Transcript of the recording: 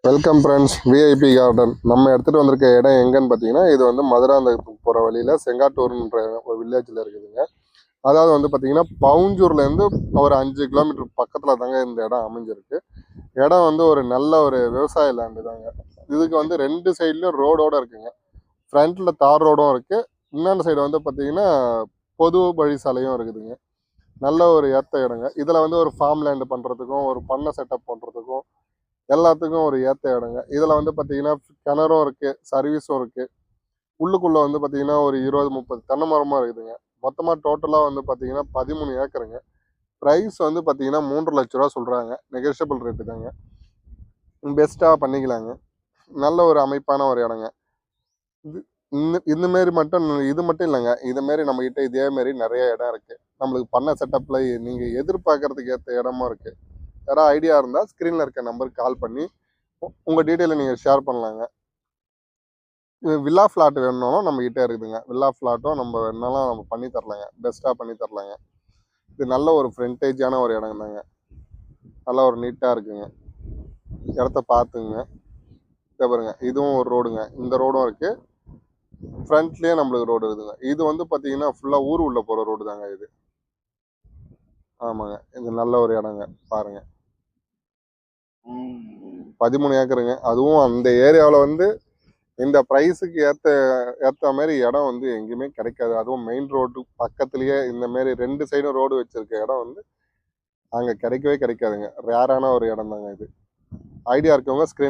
Welcome friends, VIP garden. நம்ம எடுத்துகிட்டு வந்திருக்க இடம் எங்கன்னு பார்த்தீங்கன்னா, இது வந்து மதுராந்தகத்துக்கு போகிற வழியில் செங்காட்டூர்ன்ற ஒரு வில்லேஜில் இருக்குதுங்க. அதாவது வந்து பார்த்தீங்கன்னா, பவுஞ்சூர்லேருந்து ஒரு 5 கிலோமீட்டர் பக்கத்தில் தாங்க இந்த இடம் அமைஞ்சிருக்கு. இடம் வந்து ஒரு நல்ல ஒரு விவசாய லேண்டு தாங்க. இதுக்கு வந்து 2 சைட்லையும் ரோடோடு இருக்குங்க. ஃப்ரண்ட்டில் தார் ரோடும் இருக்குது. இன்னொன்று சைடு வந்து பார்த்தீங்கன்னா, பொது வழி சாலையும் இருக்குதுங்க. நல்ல ஒரு ஏற்ற இடங்க. இதில் வந்து ஒரு ஃபார்ம் லேண்டு பண்ணுறதுக்கும், ஒரு பண்ணை செட்டப் பண்ணுறதுக்கும் எல்லாத்துக்கும் ஒரு ஏற்ற இடங்க. இதில் வந்து பார்த்தீங்கன்னா கிணறும் இருக்குது, சர்வீஸும் இருக்குது. உள்ளுக்குள்ளே வந்து பார்த்தீங்கன்னா ஒரு 20-30 தென்னை மரமாக இருக்குதுங்க. மொத்தமாக டோட்டலாக வந்து பார்த்தீங்கன்னா 13 ஏக்கருங்க. ப்ரைஸ் வந்து பார்த்தீங்கன்னா 3,00,000 சொல்கிறாங்க. நெகோஷியபிள் ரேட்டு தாங்க. பெஸ்ட்டாக பண்ணிக்கலாங்க. நல்ல ஒரு அமைப்பான ஒரு இடங்க. இது இந்தமாரி மட்டும் இது மட்டும் இல்லைங்க. இதுமாரி நம்மக்கிட்ட இதேமாரி நிறைய இடம் இருக்குது. நம்மளுக்கு பண்ண செட்டப்பில் நீங்கள் எதிர்பார்க்குறதுக்கு ஏற்ற இடமும் இருக்குது. யாராவது ஐடியா இருந்தால் ஸ்க்ரீனில் இருக்க நம்பருக்கு கால் பண்ணி உங்கள் டீட்டெயிலை நீங்கள் ஷேர் பண்ணலாங்க. இது வில்லா ஃப்ளாட் வேணும்னாலும் நம்மக்கிட்ட இருக்குதுங்க. வில்லா ஃப்ளாட்டும் நம்ம வேணுனாலும் நம்ம பண்ணி தரலாங்க. பெஸ்ட்டாக பண்ணி தரலாங்க. இது நல்ல ஒரு ஃப்ரண்டேஜான ஒரு இடம் தாங்க. நல்லா ஒரு நீட்டாக இருக்குங்க. இடத்த பார்த்துங்க. இதை பாருங்க, இதுவும் ஒரு ரோடுங்க. இந்த ரோடும் இருக்குது. ஃப்ரண்ட்லேயே நம்மளுக்கு ரோடு இருக்குதுங்க. இது வந்து பார்த்தீங்கன்னா ஃபுல்லாக ஊர் உள்ளே போகிற ரோடு தாங்க இது. ஆமாங்க. இது நல்ல ஒரு இடங்க. பாருங்கள், 13 ஏக்கருங்க. அதுவும் அந்த ஏரியாவில் வந்து இந்த ப்ரைஸுக்கு ஏற்ற மாதிரி இடம் வந்து எங்கேயுமே கிடைக்காது. அதுவும் மெயின் ரோடு பக்கத்துலேயே இந்த மாரி 2 சைடும் ரோடு வச்சுருக்க இடம் வந்து அங்கே கிடைக்கவே கிடைக்காதுங்க. ரேரான ஒரு இடம் தாங்க இது. ஐடியா இருக்கவங்க ஸ்க்ரீன்